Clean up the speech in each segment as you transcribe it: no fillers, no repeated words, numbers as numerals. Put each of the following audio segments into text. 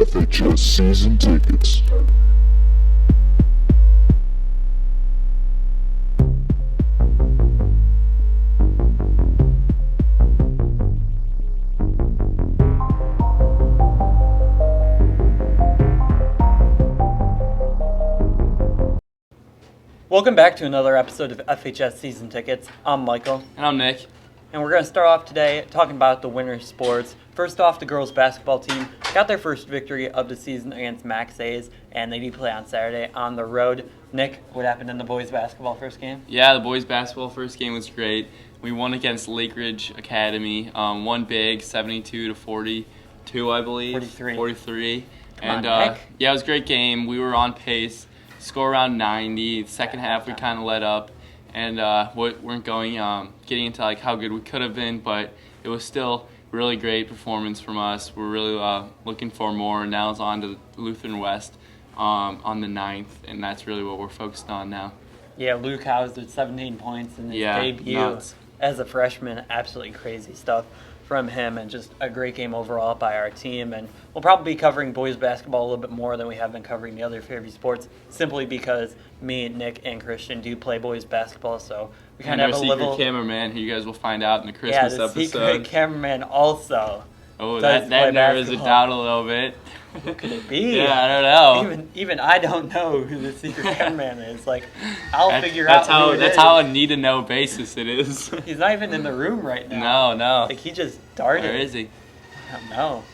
Fhs Season Tickets. Welcome back to another episode of FHS Season Tickets. I'm Michael. And I'm Nick. And we're going to start off today talking about the winter sports. First off, the girls basketball team got their first victory of the season against Max A's, and they do play on Saturday on the road. Nick, what happened in the boys basketball first game? Yeah, the boys basketball first game was great. We won against Lake Ridge Academy. Won big, 72-42, I believe. 43. And yeah, it was a great game. We were on pace. Score around 90. The second half we kind of let up and weren't getting into like how good we could have been, but it was still a really great performance from us. We're really looking for more. Now it's on to Lutheran West on the 9th, and that's really what we're focused on now. Yeah, Luke Howes did 17 points in his debut as a freshman. Absolutely crazy stuff from him, and just a great game overall by our team. And we'll probably be covering boys basketball a little bit more than we have been covering the other Fairview sports, simply because me, Nick, and Christian do play boys basketball, so we kind of have a little secret cameraman who you guys will find out in the Christmas episode. Yeah, the secret cameraman also. Oh, that narrows it down a little bit. Who could it be? Yeah, I don't know. Even I don't know who the secret cameraman is. Like, I'll figure out who it is. That's how a need-to-know basis it is. He's not even in the room right now. No. Like, he just darted. Where is he? I don't know.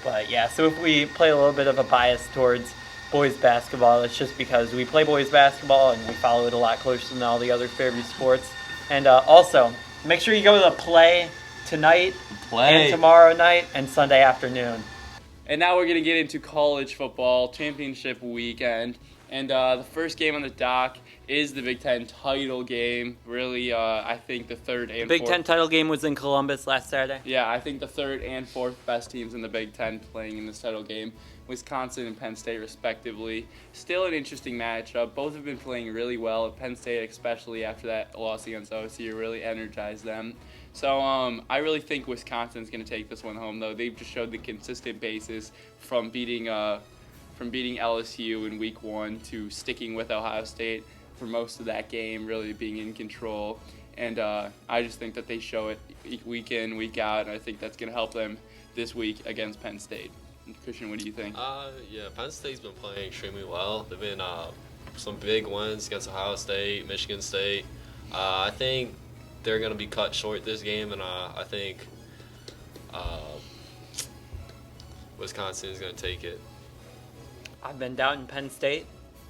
But, yeah, so if we play a little bit of a bias towards boys basketball, it's just because we play boys basketball and we follow it a lot closer than all the other Fairview sports. And also, make sure you go to the play tonight and tomorrow night and Sunday afternoon. And now we're going to get into college football championship weekend. And the first game on the dock is the Big Ten title game. Really, I think the third and fourth. Big Ten title game was in Columbus last Saturday. Yeah, I think the third and fourth best teams in the Big Ten playing in this title game. Wisconsin and Penn State, respectively. Still an interesting matchup. Both have been playing really well. Penn State, especially after that loss against OSU, really energized them. So I really think Wisconsin's going to take this one home, though. They've just showed the consistent basis from beating LSU in Week 1 to sticking with Ohio State for most of that game, really being in control. And I just think that they show it week in, week out, and I think that's going to help them this week against Penn State. Christian, what do you think? Yeah, Penn State's been playing extremely well. They've been some big wins against Ohio State, Michigan State. I think they're going to be cut short this game, and I think Wisconsin is going to take it. I've been doubting Penn State.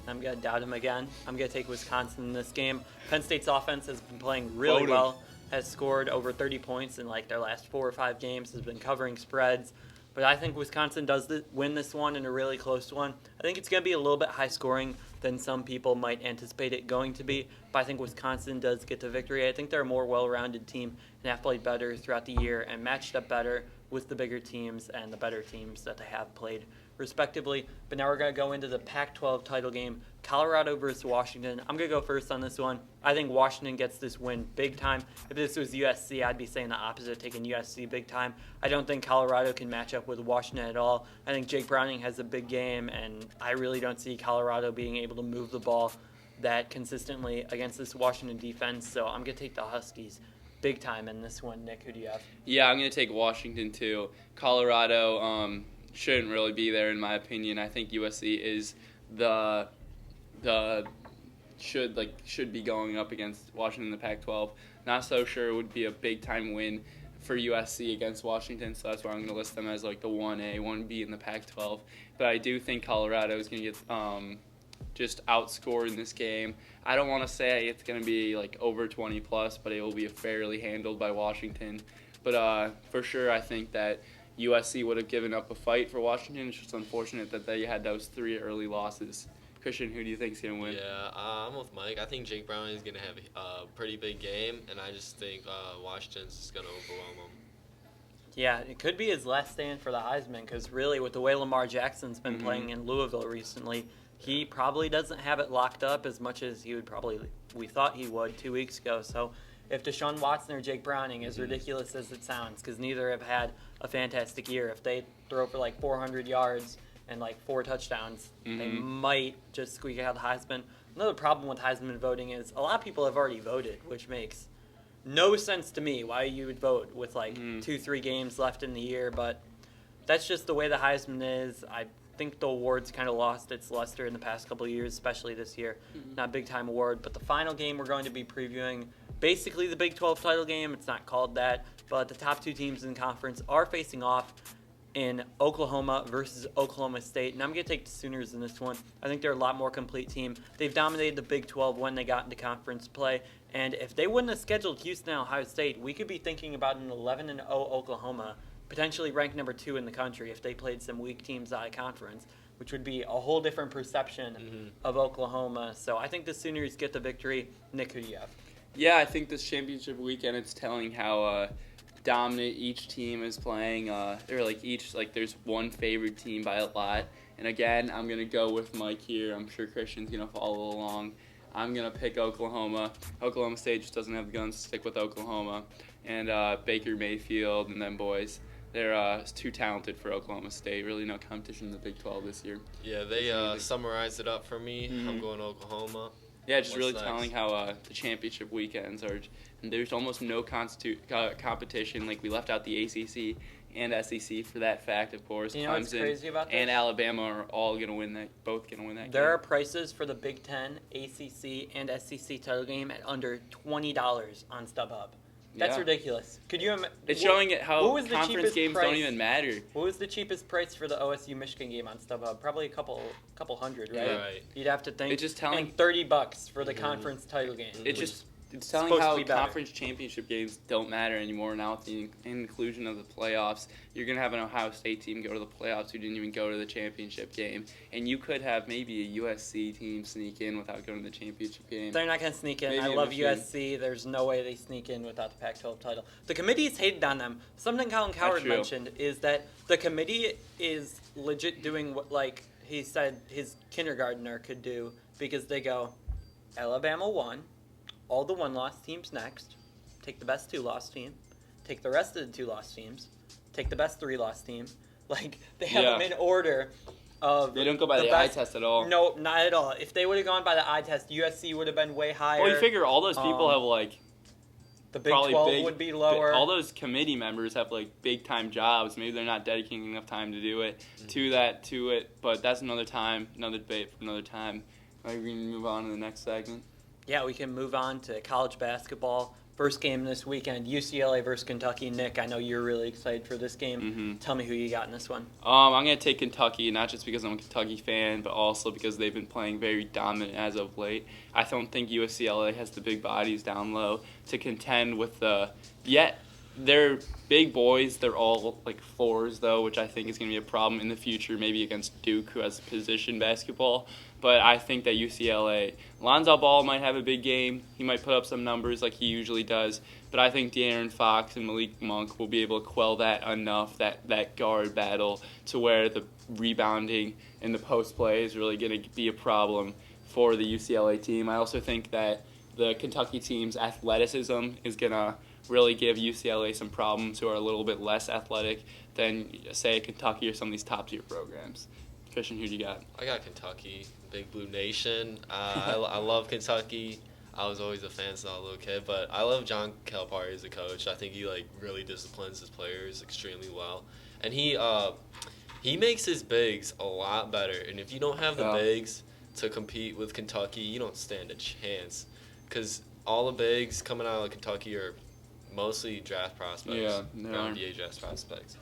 I'm going to doubt them again. I'm going to take Wisconsin in this game. Penn State's offense has been playing really well, has scored over 30 points in like their last 4 or 5 games, has been covering spreads. But I think Wisconsin does win this one in a really close one. I think it's going to be a little bit high scoring than some people might anticipate it going to be. But I think Wisconsin does get the victory. I think they're a more well-rounded team and have played better throughout the year and matched up better with the bigger teams and the better teams that they have played respectively. But now we're going to go into the Pac-12 title game, Colorado versus Washington. I'm going to go first on this one. I think Washington gets this win big time. If this was USC, I'd be saying the opposite, taking USC big time. I don't think Colorado can match up with Washington at all. I think Jake Browning has a big game, and I really don't see Colorado being able to move the ball that consistently against this Washington defense. So I'm going to take the Huskies big time in this one. Nick, who do you have? Yeah, I'm going to take Washington too. Colorado shouldn't really be there in my opinion. I think USC is should be going up against Washington in the Pac-12. Not so sure it would be a big time win for USC against Washington, so that's why I'm going to list them as like the 1A, 1B in the Pac-12. But I do think Colorado is going to get just outscored in this game. I don't want to say it's going to be like over 20 plus, but it will be fairly handled by Washington. But for sure, I think that USC would have given up a fight for Washington. It's just unfortunate that they had those 3 early losses. Christian, who do you think is going to win? Yeah, I'm with Mike. I think Jake Browning is going to have a pretty big game, and I just think Washington's just going to overwhelm him. Yeah, it could be his last stand for the Heisman, because really with the way Lamar Jackson's been playing in Louisville recently, he probably doesn't have it locked up as much as we thought he would 2 weeks ago. So if Deshaun Watson or Jake Browning, as ridiculous as it sounds, because neither have had a fantastic year, if they throw for like 400 yards and like 4 touchdowns, they Mhm. might just squeak out the Heisman. Another problem with Heisman voting is a lot of people have already voted, which makes no sense to me why you would vote with like 2-3 games left in the year, but that's just the way the Heisman is. I think the award's kind of lost its luster in the past couple of years, especially this year. Not a big-time award, but the final game we're going to be previewing, basically the Big 12 title game. It's not called that, but the top 2 teams in the conference are facing off in Oklahoma versus Oklahoma State, and I'm going to take the Sooners in this one. I think they're a lot more complete team. They've dominated the Big 12 when they got into conference play, and if they wouldn't have scheduled Houston and Ohio State, we could be thinking about an 11-0 Oklahoma, potentially ranked number 2 in the country if they played some weak teams out of conference, which would be a whole different perception of Oklahoma. So I think the Sooners get the victory. Nick, who do you have? Yeah, I think this championship weekend, it's telling how dominant each team is playing. There's one favorite team by a lot. And again, I'm going to go with Mike here. I'm sure Christian's going to follow along. I'm going to pick Oklahoma. Oklahoma State just doesn't have the guns to stick with Oklahoma. And Baker Mayfield and them boys, they're too talented for Oklahoma State. Really no competition in the Big 12 this year. Yeah, they summarized it up for me. I'm going Oklahoma. Yeah, just What's really next? telling how the championship weekends are. And there's almost no competition. Like, we left out the ACC and SEC for that fact, of course. You know what's Clemson crazy about this? and Alabama are all going to win that. Both going to win that There are game. prices for the Big Ten, ACC, and SEC title game at under $20 on StubHub. That's Yeah. ridiculous. Could you imagine? It's showing it how what was the conference cheapest games price? don't even matter. What was the cheapest price for the OSU Michigan game on StubHub? Probably a couple hundred, right? Yeah. Right. You'd have to think. It's just telling- and $30 for the conference title game. It's telling supposed to how be better. conference championship games don't matter anymore now with the inclusion of the playoffs. You're going to have an Ohio State team go to the playoffs who didn't even go to the championship game. And you could have maybe a USC team sneak in without going to the championship game. They're not going to sneak in. Maybe I a love Michigan. USC. There's no way they sneak in without the Pac-12 title. The committee's hated on them. Something Colin Cowherd true. mentioned is that the committee is legit doing what, like he said, his kindergartner could do, because they go, Alabama won, all the 1-loss teams next, take the best 2-loss team, take the rest of the 2-loss teams, take the best 3-loss team. Like, they have them in order of They don't go by the eye best. test at all. No, not at all. If they would have gone by the eye test, USC would have been way higher. Well, you figure all those people have, like, The Big probably 12 would be lower. All those committee members have, like, big time jobs. Maybe they're not dedicating enough time to do it, to it. But that's another time, another debate for another time. Maybe we can move on to the next segment. Yeah, we can move on to college basketball. First game this weekend, UCLA versus Kentucky. Nick, I know you're really excited for this game. Tell me who you got in this one. I'm going to take Kentucky, not just because I'm a Kentucky fan, but also because they've been playing very dominant as of late. I don't think UCLA has the big bodies down low to contend with they're big boys. They're all like 4s, though, which I think is going to be a problem in the future, maybe against Duke, who has position basketball. But I think that UCLA, Lonzo Ball might have a big game. He might put up some numbers like he usually does. But I think De'Aaron Fox and Malik Monk will be able to quell that enough, that guard battle, to where the rebounding and the post play is really going to be a problem for the UCLA team. I also think that the Kentucky team's athleticism is going to really give UCLA some problems who are a little bit less athletic than, say, Kentucky or some of these top-tier programs. Christian, who do you got? I got Kentucky, Big Blue Nation. I love Kentucky. I was always a fan since I was a little kid, but I love John Calipari as a coach. I think he really disciplines his players extremely well, and he makes his bigs a lot better. And if you don't have the bigs to compete with Kentucky, you don't stand a chance, because all the bigs coming out of Kentucky are mostly draft prospects. Yeah, they are. NBA draft prospects.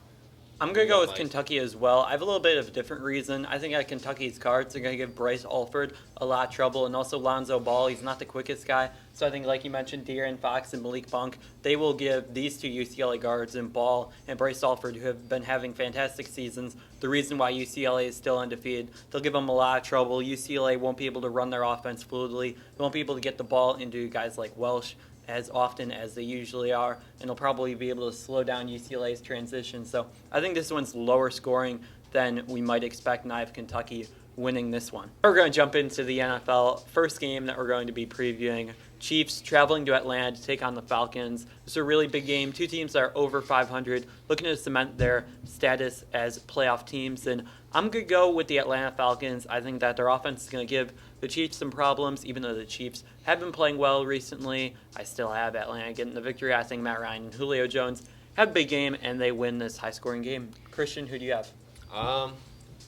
I'm going to go with Mike. Kentucky as well. I have a little bit of a different reason. I think at Kentucky's cards, they're going to give Bryce Alford a lot of trouble, and also Lonzo Ball. He's not the quickest guy. So I think, like you mentioned, De'Aaron Fox and Malik Monk, they will give these 2 UCLA guards in Ball and Bryce Alford, who have been having fantastic seasons, the reason why UCLA is still undefeated. They'll give them a lot of trouble. UCLA won't be able to run their offense fluidly. They won't be able to get the ball into guys like Welsh as often as they usually are, and they'll probably be able to slow down UCLA's transition. So I think this one's lower scoring than we might expect, and I have Kentucky winning this one. We're going to jump into the NFL. First game that we're going to be previewing, Chiefs traveling to Atlanta to take on the Falcons. This is a really big game. 2 teams that are over 500, looking to cement their status as playoff teams. And I'm going to go with the Atlanta Falcons. I think that their offense is going to give the Chiefs some problems, even though the Chiefs have been playing well recently. I still have Atlanta getting the victory. I think Matt Ryan and Julio Jones have a big game, and they win this high-scoring game. Christian, who do you have? I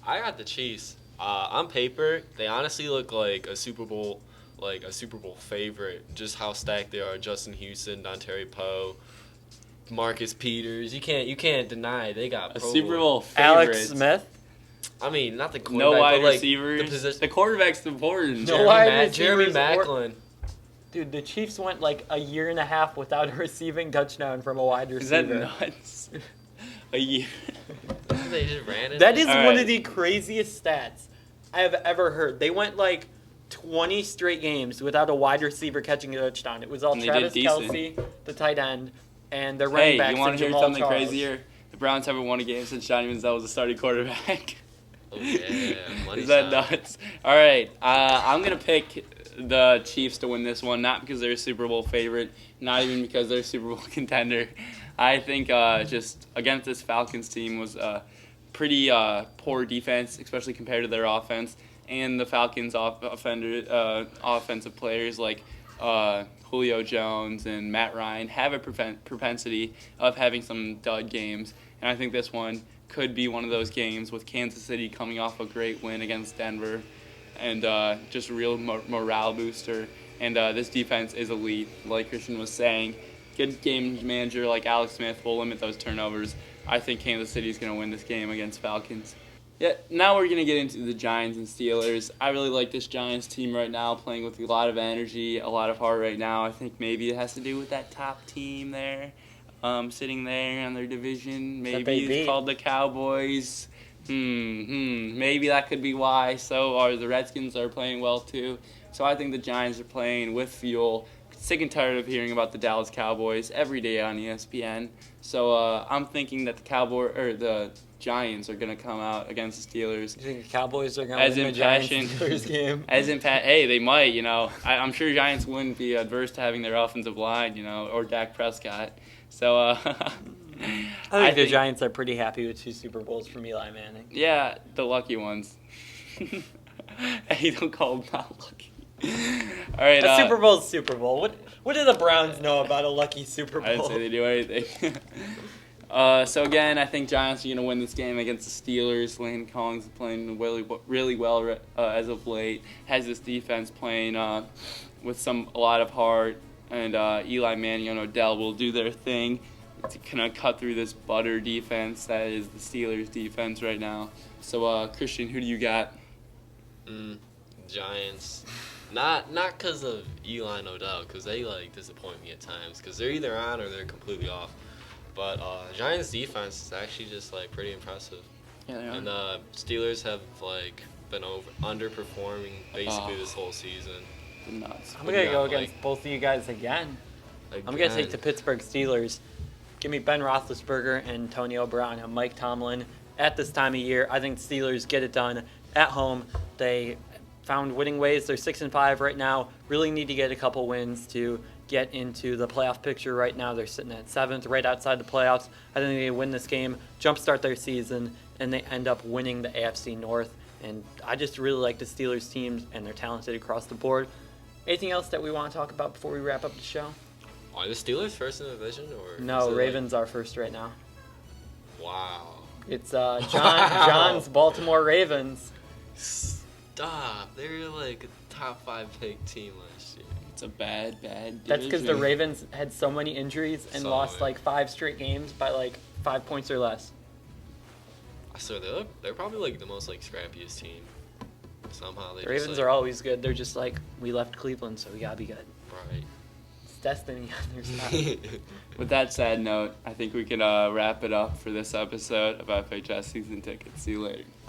got the Chiefs. On paper, they honestly look like a Super Bowl favorite. Just how stacked they are. Justin Houston, Dontari Poe, Marcus Peters. You can't deny they got A Pro Super Bowl. Bowl favorite. Alex Smith. I mean, not the quarterback, No wide but like receivers. the position. The quarterback's important. No wide Jeremy receivers or- Maclin. Dude, the Chiefs went like a year and a half without a receiving touchdown from a wide Is that receiver. nuts? A year. They just ran it. That is All one right. of the craziest stats I have ever heard. They went like 20 straight games without a wide receiver catching a touchdown. It was all And they Travis did decent. Kelsey, the tight end, and their running Hey, backs. you want and to hear Jamal something Charles. crazier? The Browns haven't won a game since Johnny Manziel was the starting quarterback. Oh yeah, money Is that shot. nuts? All right, I'm gonna pick the Chiefs to win this one, not because they're a Super Bowl favorite, not even because they're a Super Bowl contender. I think just against this Falcons team was a pretty poor defense, especially compared to their offense, and the Falcons offensive players like Julio Jones and Matt Ryan have a propensity of having some dud games, and I think this one could be one of those games with Kansas City coming off a great win against Denver and just a real morale booster. And this defense is elite, like Christian was saying. Good game manager like Alex Smith will limit those turnovers. I think Kansas City is going to win this game against Falcons. Yeah, now we're going to get into the Giants and Steelers. I really like this Giants team right now, playing with a lot of energy, a lot of heart right now. I think maybe it has to do with that top team there. Sitting there on their division. Maybe it's called the Cowboys. Maybe that could be why. So are the Redskins are playing well too. So I think the Giants are playing with fuel. Sick and tired of hearing about the Dallas Cowboys every day on ESPN. So I'm thinking that the Giants are going to come out against the Steelers. You think the Cowboys are going to win the Giants Steelers game? Hey, they might, I'm sure Giants wouldn't be adverse to having their offensive line, or Dak Prescott. So I think the Giants are pretty happy with 2 Super Bowls from Eli Manning. Yeah, the lucky ones. Hey, don't call them not lucky. All right. A Super Bowl is Super Bowl. What do the Browns know about a lucky Super Bowl? I didn't say they do anything. So again, I think Giants are going to win this game against the Steelers. Lane Collins is playing really well as of late. Has this defense playing with a lot of heart, and Eli Manning and Odell will do their thing to kind of cut through this butter defense that is the Steelers' defense right now. So Christian, who do you got? Giants. Not because of Eli and Odell, because they disappoint me at times, because they're either on or they're completely off. But Giants defense is actually just pretty impressive. Yeah, they are. And Steelers have been underperforming basically this whole season. Nuts. I'm going to go against both of you guys again. I'm going to take the Pittsburgh Steelers. Give me Ben Roethlisberger, Antonio Brown, and Mike Tomlin at this time of year. I think the Steelers get it done at home. They found winning ways. They're 6-5 right now. Really need to get a couple wins to get into the playoff picture right now. They're sitting at 7th, right outside the playoffs. I think they win this game, jumpstart their season, and they end up winning the AFC North. And I just really like the Steelers teams, and they're talented across the board. Anything else that we want to talk about before we wrap up the show? Are the Steelers first in the division? Or No, Ravens are first right now. Wow. It's John's Baltimore Ravens. Stop. They were a top 5 pick team last year. It's a bad division. That's because the Ravens had so many injuries and lost 5 straight games by 5 points or less. I swear they're probably the most scrappiest team. Somehow they The Ravens are always good. They're just we left Cleveland, so we gotta be good. right. It's destiny on their side. With that sad note, I think we can wrap it up for this episode of FHS Season Tickets. See you later.